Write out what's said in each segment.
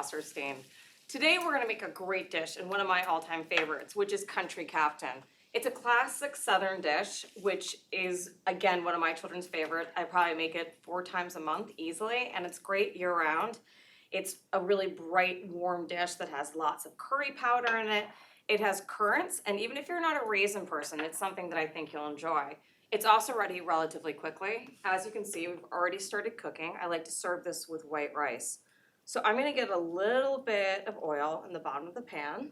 Waserstein. Today we're going to make a great dish and one of my all-time favorites, which is Country Captain. It's a classic Southern dish, which is, again, one of my children's favorite. I probably make it 4 times a month easily, and it's great year-round. It's a really bright, warm dish that has lots of curry powder in it. It has currants, and even if you're not a raisin person, it's something that I think you'll enjoy. It's also ready relatively quickly. As you can see, we've already started cooking. I like to serve this with white rice. So I'm gonna get a little bit of oil in the bottom of the pan,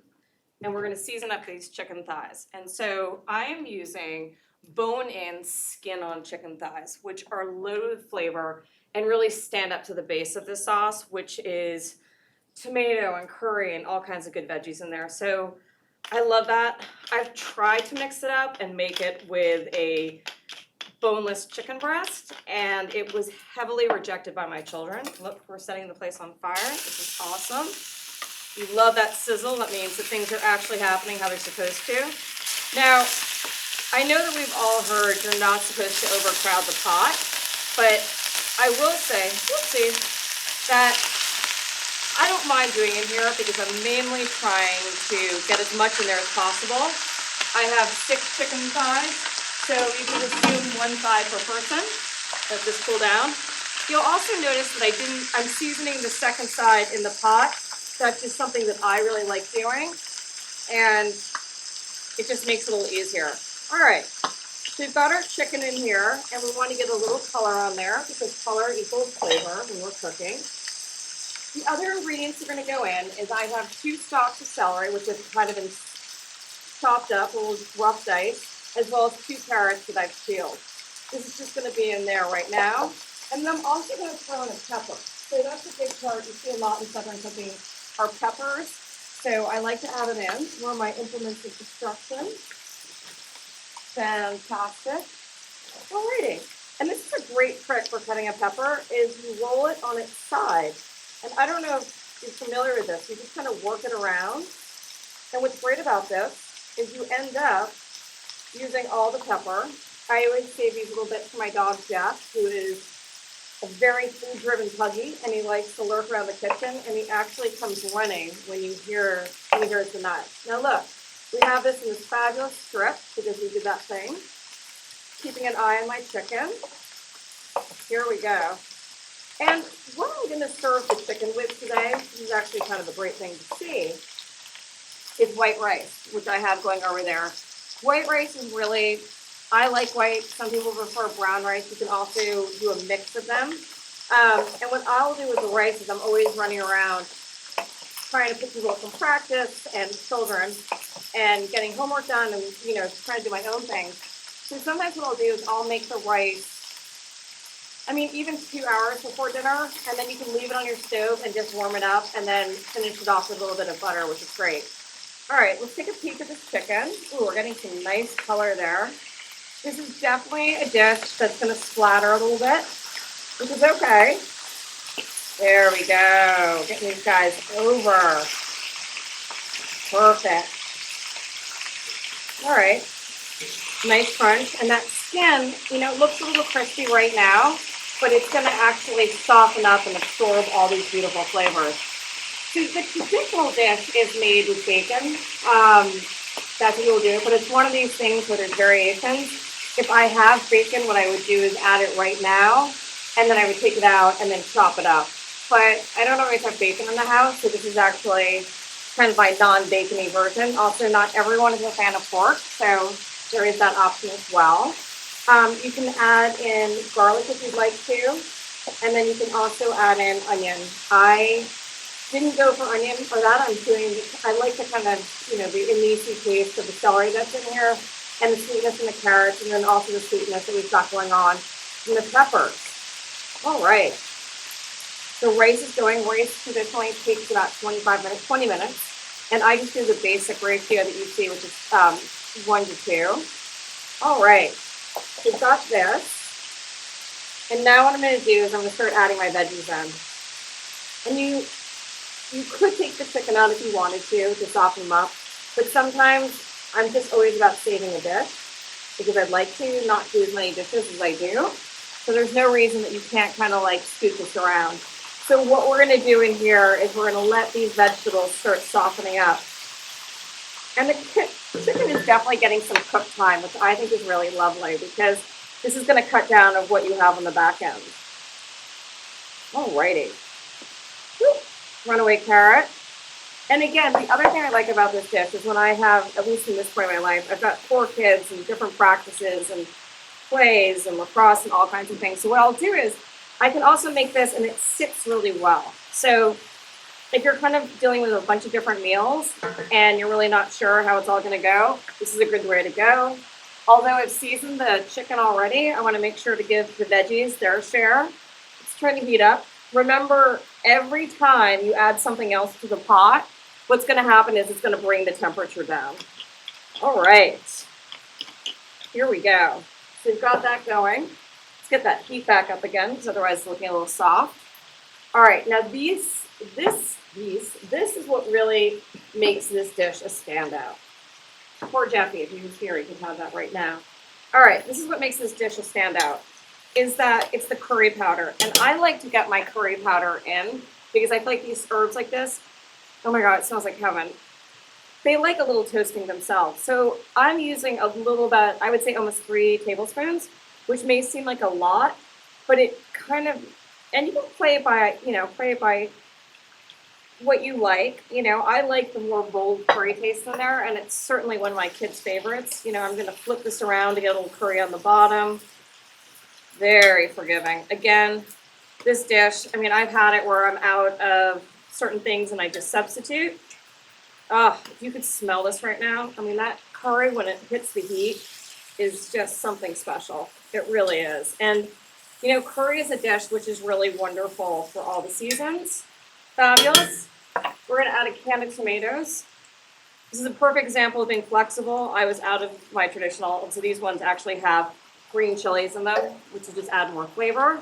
and we're gonna season up these chicken thighs. And so I am using bone-in, skin-on chicken thighs, which are loaded with flavor and really stand up to the base of the sauce, which is tomato and curry and all kinds of good veggies in there. So I love that. I've tried to mix it up and make it with a boneless chicken breast, and it was heavily rejected by my children. Look, we're setting the place on fire. This is awesome. You love that sizzle. That means that things are actually happening how they're supposed to. Now, I know that we've all heard you're not supposed to overcrowd the pot, but I will say, whoopsie, that I don't mind doing it here because I'm mainly trying to get as much in there as possible. I have 6 chicken thighs, so you can assume 1 thigh per person. Let this cool down. You'll also notice that I'm seasoning the second side in the pot. That's just something that I really like doing, and it just makes it a little easier. All right, so we've got our chicken in here, and we want to get a little color on there because color equals flavor when we're cooking. The other ingredients that are going to go in is I have 2 stalks of celery, which have kind of been chopped up, a little rough dice, as well as 2 carrots that I've peeled. This is just going to be in there right now. And then I'm also going to throw in a pepper. So that's a big part. You see a lot in Southern cooking are peppers. So I like to add it in. One of my implements of destruction. Fantastic. Alrighty. And this is a great trick for cutting a pepper, is you roll it on its side. And I don't know if you're familiar with this. You just kind of work it around. And what's great about this is you end up using all the pepper. I always save these little bits for my dog, Jeff, who is a very food-driven puggy, and he likes to lurk around the kitchen, and he actually comes running when he hears the knife. Now look, we have this in this fabulous strip because we did that thing. Keeping an eye on my chicken. Here we go. And what I'm going to serve the chicken with today, this is actually kind of a great thing to see, is white rice, which I have going over there. White rice is really, I like white. Some people prefer brown rice. You can also do a mix of them. And what I'll do with the rice is I'm always running around trying to put people up from practice and children and getting homework done and, trying to do my own things. So sometimes what I'll do is I'll make the rice, even 2 hours before dinner, and then you can leave it on your stove and just warm it up and then finish it off with a little bit of butter, which is great. All right, let's take a peek at this chicken. Ooh, we're getting some nice color there. This is definitely a dish that's gonna splatter a little bit, which is okay. There we go, getting these guys over. Perfect. All right, nice crunch. And that skin, it looks a little crispy right now, but it's gonna actually soften up and absorb all these beautiful flavors. So the traditional dish is made with bacon. That's what you'll do, but it's one of these things where there's variations. If I have bacon, what I would do is add it right now, and then I would take it out and then chop it up. But I don't always have bacon in the house, so this is actually kind of my non-bacony version. Also, not everyone is a fan of pork, so there is that option as well. You can add in garlic if you'd like to, and then you can also add in onion. I didn't go for onion for that. I like to kind of, the immediate taste of the celery that's in here, and the sweetness in the carrots, and then also the sweetness that we've got going on in the peppers. All right. So rice is going. Rice traditionally takes about 20 minutes, and I just do the basic ratio that you see, which is 1 to 2. All right. So we've got this, and now what I'm going to do is I'm going to start adding my veggies in. And you could take the chicken out if you wanted to soften them up, but sometimes I'm just always about saving a dish because I'd like to not do as many dishes as I do. So there's no reason that you can't kind of like scoot this around. So what we're gonna do in here is we're gonna let these vegetables start softening up. And the chicken is definitely getting some cook time, which I think is really lovely because this is gonna cut down of what you have on the back end. Alrighty. Whoop. Runaway carrot. And again, the other thing I like about this dish is when I have, at least in this point of my life, I've got 4 kids and different practices and plays and lacrosse and all kinds of things. So what I'll do is I can also make this and it sits really well. So if you're kind of dealing with a bunch of different meals and you're really not sure how it's all gonna go, this is a good way to go. Although I've seasoned the chicken already, I wanna make sure to give the veggies their share. It's trying to heat up. Remember, every time you add something else to the pot, what's gonna happen is it's gonna bring the temperature down. All right, here we go. So we've got that going. Let's get that heat back up again, because otherwise it's looking a little soft. All right, now this is what really makes this dish a standout. Poor Jeffy, if he was here, he could have that right now. All right, this is what makes this dish a standout, is that it's the curry powder. And I like to get my curry powder in, because I feel like these herbs like this, oh my God, it smells like heaven. They like a little toasting themselves. So I'm using a little bit, I would say almost 3 tablespoons, which may seem like a lot, but it kind of, and you can play it by, what you like. I like the more bold curry taste in there, and it's certainly one of my kids' favorites. I'm gonna flip this around to get a little curry on the bottom. Very forgiving. Again, this dish, I've had it where I'm out of certain things and I just substitute. Oh, if you could smell this right now, that curry when it hits the heat is just something special. It really is. And, curry is a dish which is really wonderful for all the seasons. Fabulous. We're gonna add a can of tomatoes. This is a perfect example of being flexible. I was out of my traditional, so these ones actually have green chilies in them, which will just add more flavor.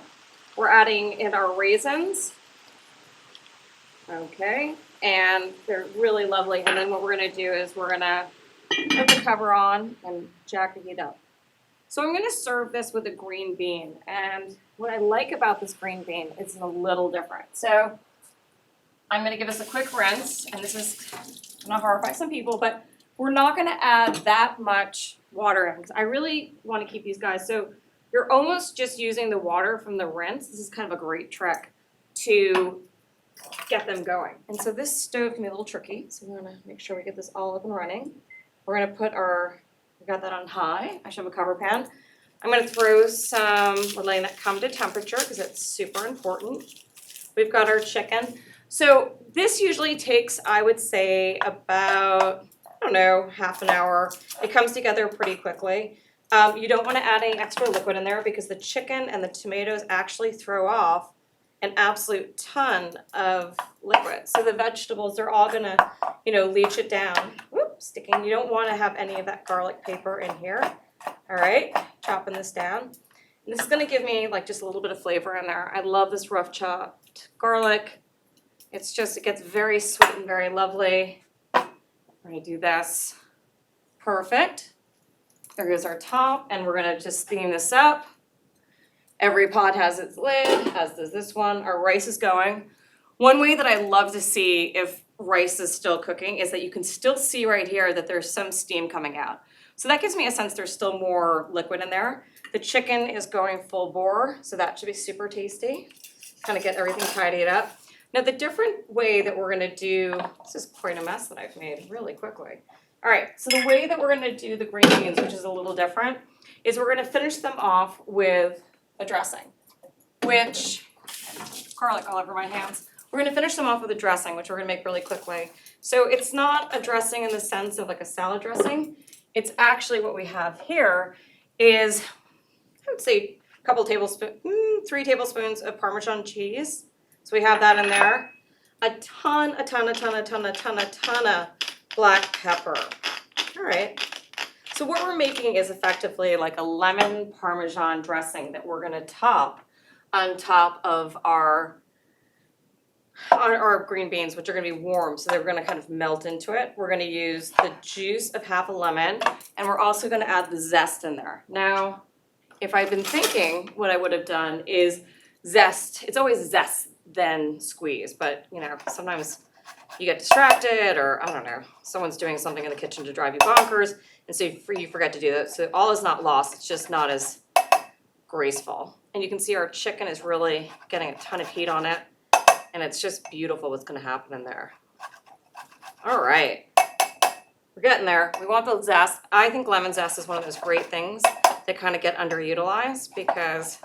We're adding in our raisins. Okay, and they're really lovely. And then what we're gonna do is we're gonna put the cover on and jack the heat up. So I'm gonna serve this with a green bean. And what I like about this green bean is a little different. So I'm gonna give us a quick rinse, and this is gonna horrify some people, but we're not gonna add that much water in, because I really wanna keep these guys. So you're almost just using the water from the rinse. This is kind of a great trick to get them going. And so this stove can be a little tricky, so we wanna make sure we get this all up and running. We're gonna put we got that on high. I should have a cover pan. I'm gonna throw we're letting that come to temperature because it's super important. We've got our chicken. So this usually takes, I would say, about, half an hour. It comes together pretty quickly. You don't wanna add any extra liquid in there because the chicken and the tomatoes actually throw off an absolute ton of liquid. So the vegetables, they're all gonna, leach it down. Whoops, sticking. You don't wanna have any of that garlic paper in here. All right, chopping this down. And this is gonna give me just a little bit of flavor in there. I love this rough chopped garlic. It gets very sweet and very lovely. We're gonna do this. Perfect. There goes our top, and we're gonna just steam this up. Every pot has its lid, as does this one. Our rice is going. One way that I love to see if rice is still cooking is that you can still see right here that there's some steam coming out. So that gives me a sense there's still more liquid in there. The chicken is going full bore, so that should be super tasty. Kind of get everything tidied up. Now the different way that we're gonna do, this is quite a mess that I've made really quickly. All right, so the way that we're gonna do the green beans, which is a little different, is we're gonna finish them off with a dressing, which, garlic all over my hands. We're gonna finish them off with a dressing, which we're gonna make really quickly. So it's not a dressing in the sense of like a salad dressing. It's actually what we have here is, I would say a couple tablespoons, 3 tablespoons of Parmesan cheese. So we have that in there. A ton of black pepper. All right. So what we're making is effectively like a lemon Parmesan dressing that we're gonna top on top of our green beans, which are gonna be warm, so they're gonna kind of melt into it. We're gonna use the juice of half a lemon, and we're also gonna add the zest in there. Now, if I'd been thinking, what I would have done is zest. It's always zest then squeeze. But, you know, sometimes you get distracted or, I don't know, someone's doing something in the kitchen to drive you bonkers, and so you forget to do that. So all is not lost, it's just not as graceful. And you can see our chicken is really getting a ton of heat on it, and it's just beautiful what's gonna happen in there. All right, we're getting there. We want the zest. I think lemon zest is one of those great things that kind of get underutilized because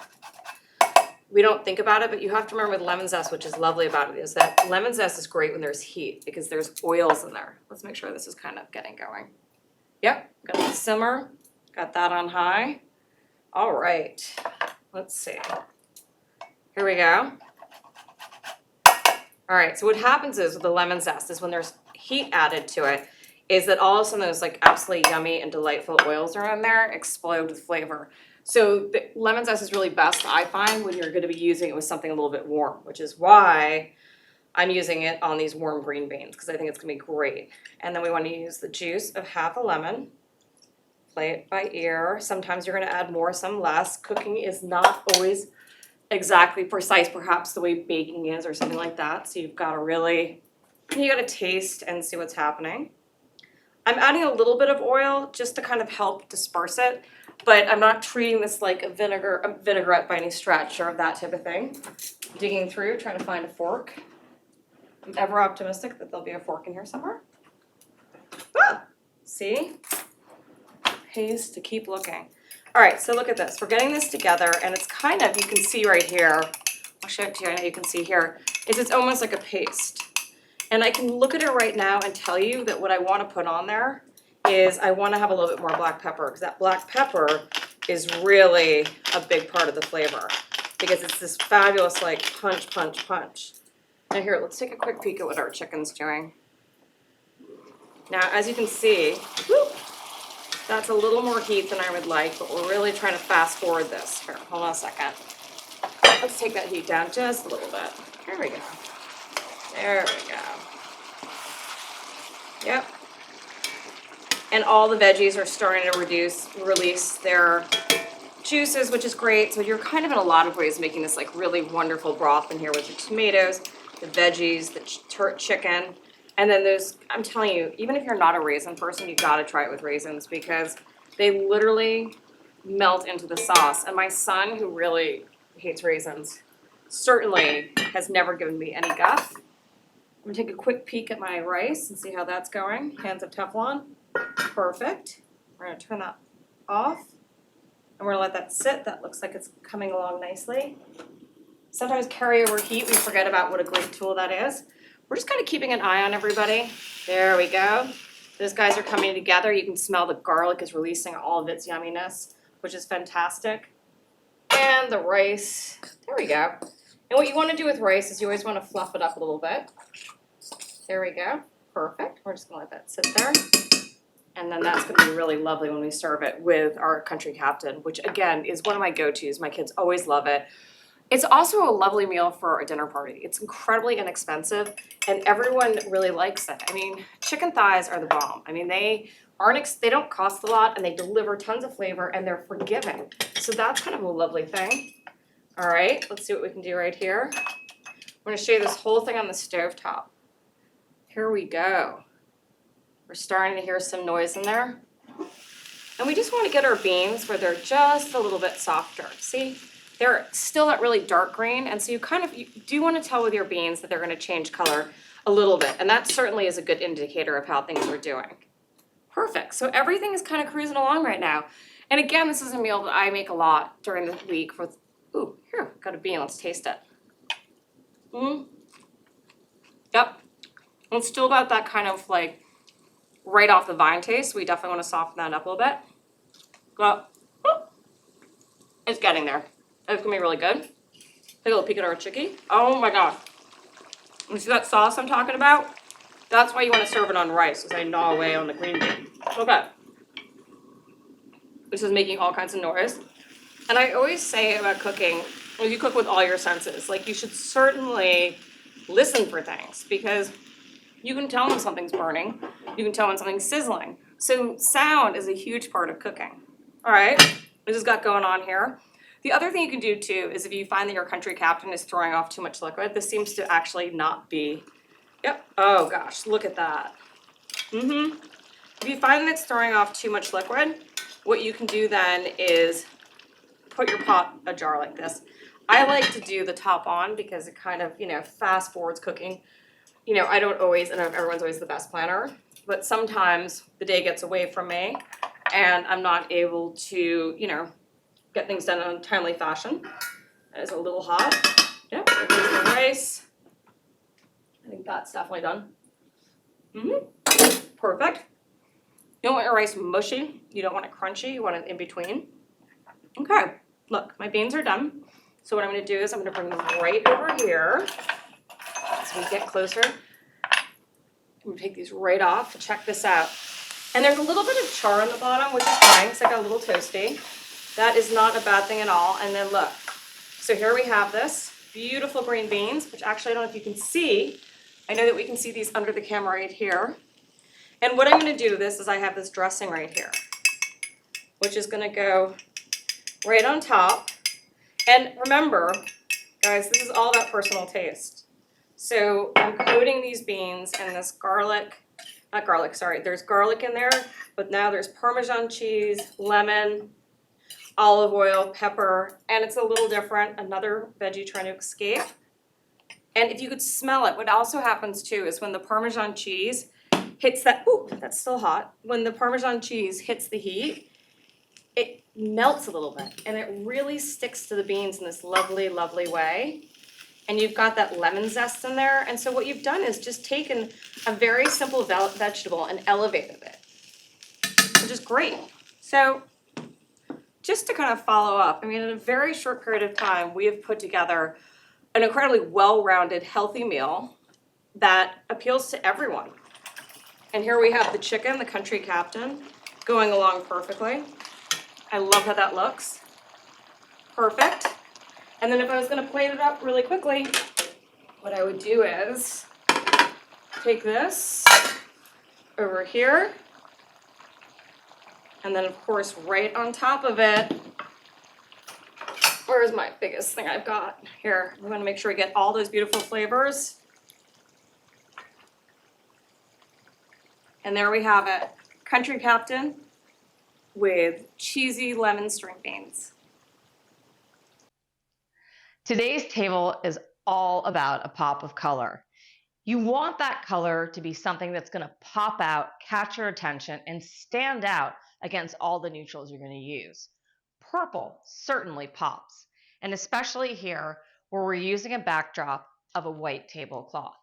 we don't think about it, but you have to remember with lemon zest, which is lovely about it, is that lemon zest is great when there's heat because there's oils in there. Let's make sure this is kind of getting going. Yep, got the simmer, got that on high. All right, let's see. Here we go. All right, so what happens is with the lemon zest is when there's heat added to it, is that all of a sudden those like absolutely yummy and delightful oils are in there, explode with flavor. So the lemon zest is really best, I find, when you're gonna be using it with something a little bit warm, which is why I'm using it on these warm green beans, because I think it's gonna be great. And then we wanna use the juice of half a lemon, play it by ear. Sometimes you're gonna add more, some less. Cooking is not always exactly precise, perhaps the way baking is or something like that. So you've gotta really, you gotta taste and see what's happening. I'm adding a little bit of oil just to kind of help disperse it, but I'm not treating this like a vinaigrette by any stretch or that type of thing. Digging through, trying to find a fork. I'm ever optimistic that there'll be a fork in here somewhere. Ah, see? Pays to keep looking. All right, so look at this. We're getting this together, and it's kind of, you can see right here, I'll show it to you, I know you can see here, is it's almost like a paste. And I can look at it right now and tell you that what I want to put on there is I want to have a little bit more black pepper, because that black pepper is really a big part of the flavor, because it's this fabulous like punch, punch, punch. Now here, let's take a quick peek at what our chicken's doing. Now, as you can see, whoop, that's a little more heat than I would like, but we're really trying to fast forward this. Here, hold on a second. Let's take that heat down just a little bit. There we go. There we go. Yep. And all the veggies are starting to release their juices, which is great. So you're kind of in a lot of ways making this like really wonderful broth in here with the tomatoes, the veggies, the chicken. And then there's, I'm telling you, even if you're not a raisin person, you gotta try it with raisins because they literally melt into the sauce. And my son, who really hates raisins, certainly has never given me any guff. I'm gonna take a quick peek at my rice and see how that's going. Hands of Teflon, perfect. We're gonna turn that off and we're gonna let that sit. That looks like it's coming along nicely. Sometimes carryover heat, we forget about what a great tool that is. We're just kind of keeping an eye on everybody. There we go. Those guys are coming together. You can smell the garlic is releasing all of its yumminess, which is fantastic. And the rice, there we go. And what you want to do with rice is you always want to fluff it up a little bit. There we go, perfect. We're just gonna let that sit there. And then that's gonna be really lovely when we serve it with our country captain, which again is one of my go-tos. My kids always love it. It's also a lovely meal for a dinner party. It's incredibly inexpensive and everyone really likes it. I mean, chicken thighs are the bomb. I mean, they don't cost a lot and they deliver tons of flavor and they're forgiving. So that's kind of a lovely thing. All right, let's see what we can do right here. I'm gonna show you this whole thing on the stovetop. Here we go. We're starting to hear some noise in there. And we just want to get our beans where they're just a little bit softer. See, they're still that really dark green. And so you do want to tell with your beans that they're going to change color a little bit. And that certainly is a good indicator of how things are doing. Perfect. So everything is kind of cruising along right now. And again, this is a meal that I make a lot during the week with, ooh, here, got a bean, let's taste it. Yep. It's still got that kind of like right off the vine taste. We definitely want to soften that up a little bit. But it's getting there. It's gonna be really good. Take a little peek at our chickie. Oh my gosh. You see that sauce I'm talking about? That's why you want to serve it on rice as I gnaw away on the green bean. Okay. This is making all kinds of noise. And I always say about cooking, when you cook with all your senses, like you should certainly listen for things because you can tell when something's burning. You can tell when something's sizzling. So sound is a huge part of cooking. All right, we just got going on here. The other thing you can do too is if you find that your country captain is throwing off too much liquid, this seems to actually not be, yep, oh gosh, look at that. If you find that it's throwing off too much liquid, what you can do then is put your pot in a jar like this. I like to do the top on because it kind of, fast forwards cooking. I don't always, and everyone's always the best planner, but sometimes the day gets away from me and I'm not able to, get things done in a timely fashion. That is a little hot. Yep, there goes the rice. I think that's definitely done. Perfect. You don't want your rice mushy. You don't want it crunchy. You want it in between. Okay, look, my beans are done. So what I'm gonna do is I'm gonna bring them right over here. As we get closer, I'm gonna take these right off. Check this out. And there's a little bit of char on the bottom, which is fine, because I got a little toasty. That is not a bad thing at all. And then look, so here we have this beautiful green beans, which actually I don't know if you can see. I know that we can see these under the camera right here. And what I'm gonna do this is I have this dressing right here, which is gonna go right on top. And remember, guys, this is all about personal taste. So I'm coating these beans in this there's garlic in there, but now there's Parmesan cheese, lemon, olive oil, pepper, and it's a little different, another veggie trying to escape. And if you could smell it, what also happens too is when the Parmesan cheese hits that, ooh, that's still hot. When the Parmesan cheese hits the heat, it melts a little bit and it really sticks to the beans in this lovely, lovely way. And you've got that lemon zest in there. And so what you've done is just taken a very simple vegetable and elevated it, which is great. So just to kind of follow up, I mean, in a very short period of time, we have put together an incredibly well-rounded, healthy meal that appeals to everyone. And here we have the chicken, the country captain, going along perfectly. I love how that looks. Perfect. And then if I was gonna plate it up really quickly, what I would do is take this over here, and then of course right on top of it, where's my biggest thing I've got here? I'm gonna make sure I get all those beautiful flavors. And there we have it, country captain with cheesy lemon string beans. Today's table is all about a pop of color. You want that color to be something that's going to pop out, catch your attention, and stand out against all the neutrals you're going to use. Purple certainly pops, and especially here where we're using a backdrop of a white tablecloth.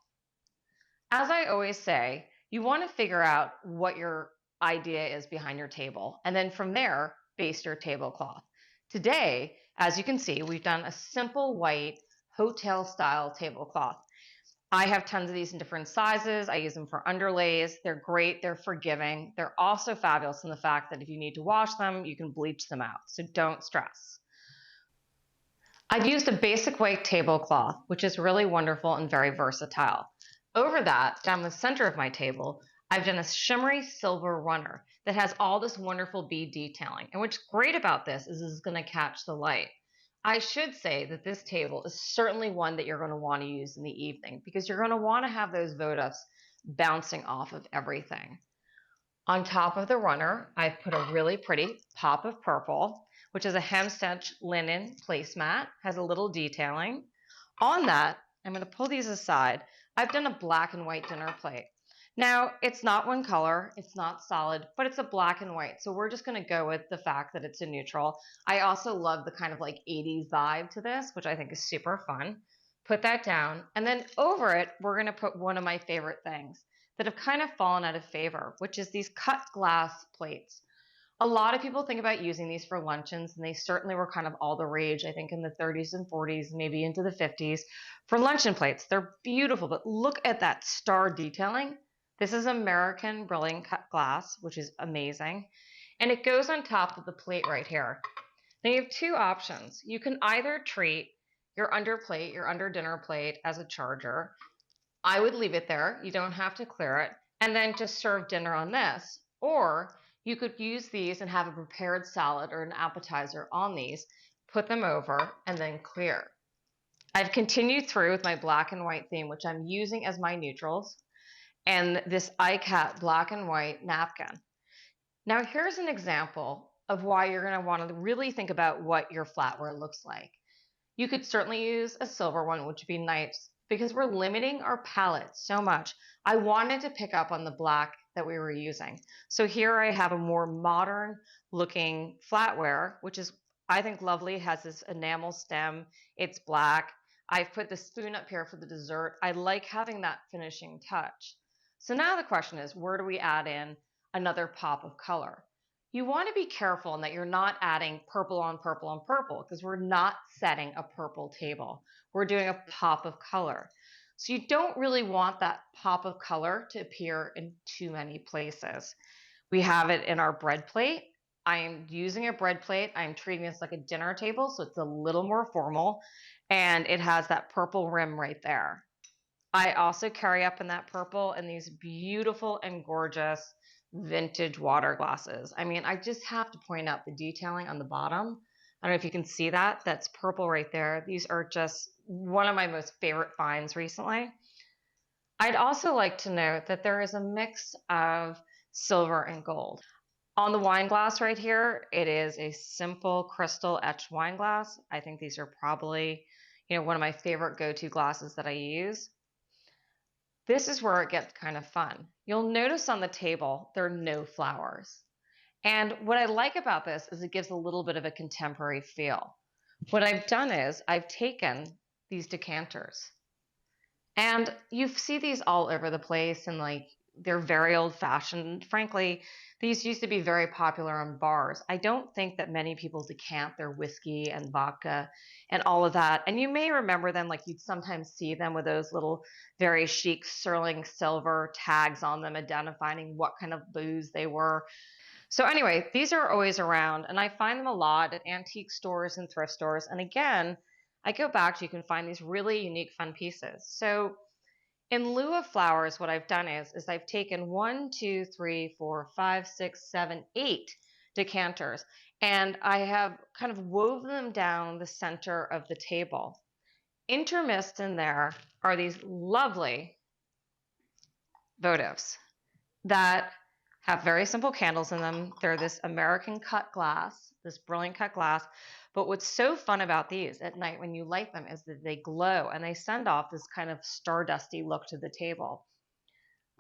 As I always say, you want to figure out what your idea is behind your table, and then from there, base your tablecloth. Today, as you can see, we've done a simple white hotel-style tablecloth. I have tons of these in different sizes. I use them for underlays. They're great. They're forgiving. They're also fabulous in the fact that if you need to wash them, you can bleach them out. So don't stress. I've used a basic white tablecloth, which is really wonderful and very versatile. Over that, down the center of my table, I've done a shimmery silver runner that has all this wonderful bead detailing. And what's great about this is it's going to catch the light. I should say that this table is certainly one that you're going to want to use in the evening because you're going to want to have those votives bouncing off of everything. On top of the runner, I've put a really pretty pop of purple, which is a hemstitch linen placemat, has a little detailing. On that, I'm going to pull these aside. I've done a black and white dinner plate. Now, it's not one color, it's not solid, but it's a black and white. So we're just going to go with the fact that it's a neutral. I also love the kind of like 80s vibe to this, which I think is super fun. Put that down. And then over it, we're going to put one of my favorite things that have kind of fallen out of favor, which is these cut glass plates. A lot of people think about using these for luncheons, and they certainly were kind of all the rage, I think, in the 30s and 40s, maybe into the 50s, for luncheon plates. They're beautiful, but look at that star detailing. This is American brilliant cut glass, which is amazing. And it goes on top of the plate right here. Now you have two options. You can either treat your under plate, your under dinner plate as a charger. I would leave it there. You don't have to clear it. And then just serve dinner on this. Or you could use these and have a prepared salad or an appetizer on these. put them over, and then clear. I've continued through with my black and white theme, which I'm using as my neutrals, and this iCat black and white napkin. Now here's an example of why you're going to want to really think about what your flatware looks like. You could certainly use a silver one, which would be nice, because we're limiting our palette so much. I wanted to pick up on the black that we were using. So here I have a more modern looking flatware, which is, I think, lovely. It has this enamel stem. It's black. I've put the spoon up here for the dessert. I like having that finishing touch. So now the question is, where do we add in another pop of color? You want to be careful in that you're not adding purple on purple on purple, because we're not setting a purple table. We're doing a pop of color. So you don't really want that pop of color to appear in too many places. We have it in our bread plate. I am using a bread plate. I'm treating this like a dinner table, so it's a little more formal, and it has that purple rim right there. I also carry up in that purple in these beautiful and gorgeous vintage water glasses. I mean, I just have to point out the detailing on the bottom. I don't know if you can see that. That's purple right there. These are just one of my most favorite finds recently. I'd also like to note that there is a mix of silver and gold. On the wine glass right here, it is a simple crystal etched wine glass. I think these are probably, one of my favorite go-to glasses that I use. This is where it gets kind of fun. You'll notice on the table, there are no flowers. And what I like about this is it gives a little bit of a contemporary feel. What I've done is I've taken these decanters, and you see these all over the place, and they're very old fashioned. Frankly, these used to be very popular in bars. I don't think that many people decant their whiskey and vodka and all of that. And you may remember them, like you'd sometimes see them with those little very chic sterling silver tags on them identifying what kind of booze they were. So anyway, these are always around, and I find them a lot at antique stores and thrift stores. And again, I go back to, you can find these really unique, fun pieces. So in lieu of flowers, what I've done is I've taken 1, 2, 3, 4, 5, 6, 7, 8 decanters, and I have kind of woven them down the center of the table. Intermixed in there are these lovely votives that have very simple candles in them. They're this American cut glass, this brilliant cut glass. But what's so fun about these at night when you light them is that they glow and they send off this kind of stardusty look to the table.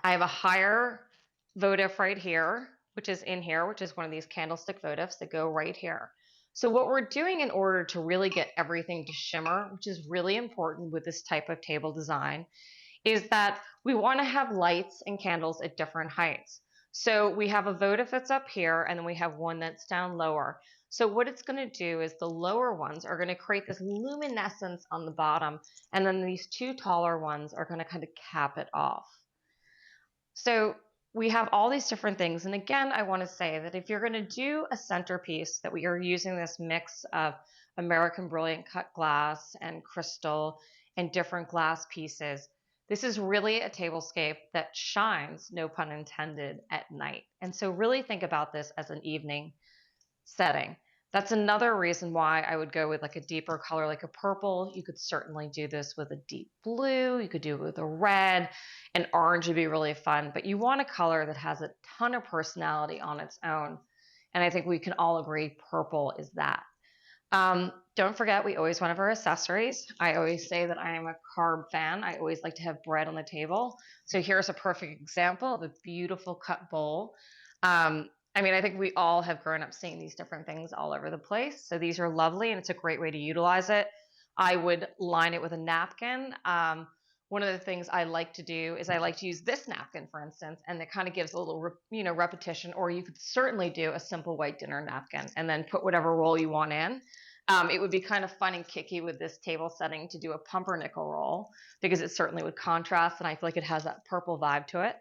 I have a higher votive right here, which is in here, which is one of these candlestick votives that go right here. So what we're doing in order to really get everything to shimmer, which is really important with this type of table design, is that we want to have lights and candles at different heights. So we have a votive that's up here, and then we have one that's down lower. So what it's going to do is the lower ones are going to create this luminescence on the bottom, and then these two taller ones are going to kind of cap it off. So we have all these different things. And again, I want to say that if you're going to do a centerpiece, that we are using this mix of American brilliant cut glass and crystal and different glass pieces, this is really a tablescape that shines, no pun intended, at night. And so really think about this as an evening setting. That's another reason why I would go with like a deeper color, like a purple. You could certainly do this with a deep blue. You could do it with a red. An orange would be really fun, but you want a color that has a ton of personality on its own. And I think we can all agree purple is that. Don't forget, we always want our accessories. I always say that I am a carb fan. I always like to have bread on the table. So here's a perfect example of a beautiful cut bowl. I think we all have grown up seeing these different things all over the place. So these are lovely, and it's a great way to utilize it. I would line it with a napkin. One of the things I like to do is I like to use this napkin, for instance, and it kind of gives a little, repetition. Or you could certainly do a simple white dinner napkin and then put whatever roll you want in. It would be kind of fun and kicky with this table setting to do a pumpernickel roll, because it certainly would contrast, and I feel like it has that purple vibe to it.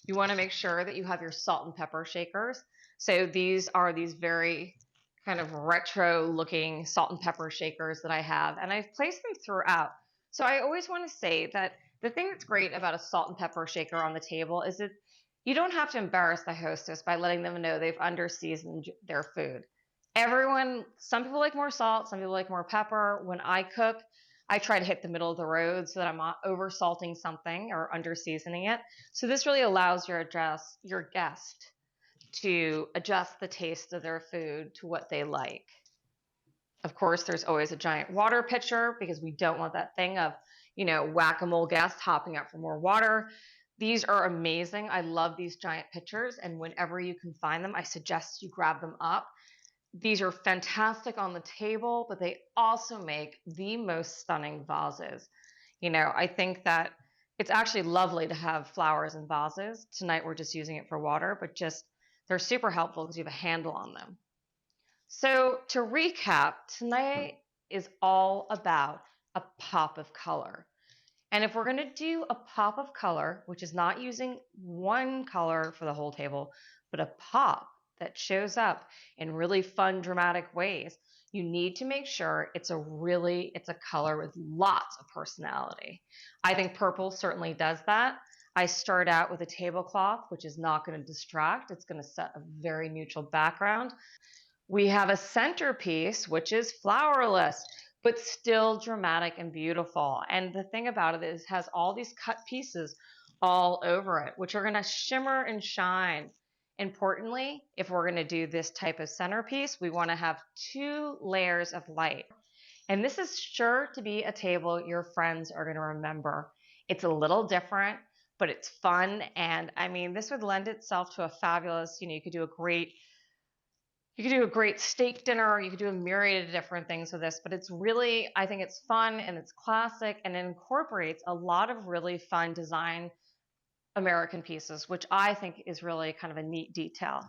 You want to make sure that you have your salt and pepper shakers. So these are these very kind of retro looking salt and pepper shakers that I have, and I've placed them throughout. So I always want to say that the thing that's great about a salt and pepper shaker on the table is that you don't have to embarrass the hostess by letting them know they've under-seasoned their food. Some people like more salt, some people like more pepper. When I cook, I try to hit the middle of the road so that I'm not over salting something or under seasoning it. So this really allows your guest to adjust the taste of their food to what they like. Of course, there's always a giant water pitcher because we don't want that thing of, whack-a-mole guests hopping up for more water. These are amazing. I love these giant pitchers, and whenever you can find them, I suggest you grab them up. These are fantastic on the table, but they also make the most stunning vases. I think that it's actually lovely to have flowers in vases. Tonight we're just using it for water, but they're super helpful because you have a handle on them. So to recap, tonight is all about a pop of color. And if we're going to do a pop of color, which is not using one color for the whole table, but a pop that shows up in really fun, dramatic ways, you need to make sure it's a color with lots of personality. I think purple certainly does that. I start out with a tablecloth, which is not going to distract. It's going to set a very neutral background. We have a centerpiece, which is flowerless, but still dramatic and beautiful. And the thing about it is, it has all these cut pieces all over it, which are going to shimmer and shine. Importantly, if we're going to do this type of centerpiece, we want to have 2 layers of light. And this is sure to be a table your friends are going to remember. It's a little different, but it's fun. And I mean, this would lend itself to a fabulous, you could do a great steak dinner, you could do a myriad of different things with this, but I think it's fun and it's classic and it incorporates a lot of really fun design American pieces, which I think is really kind of a neat detail.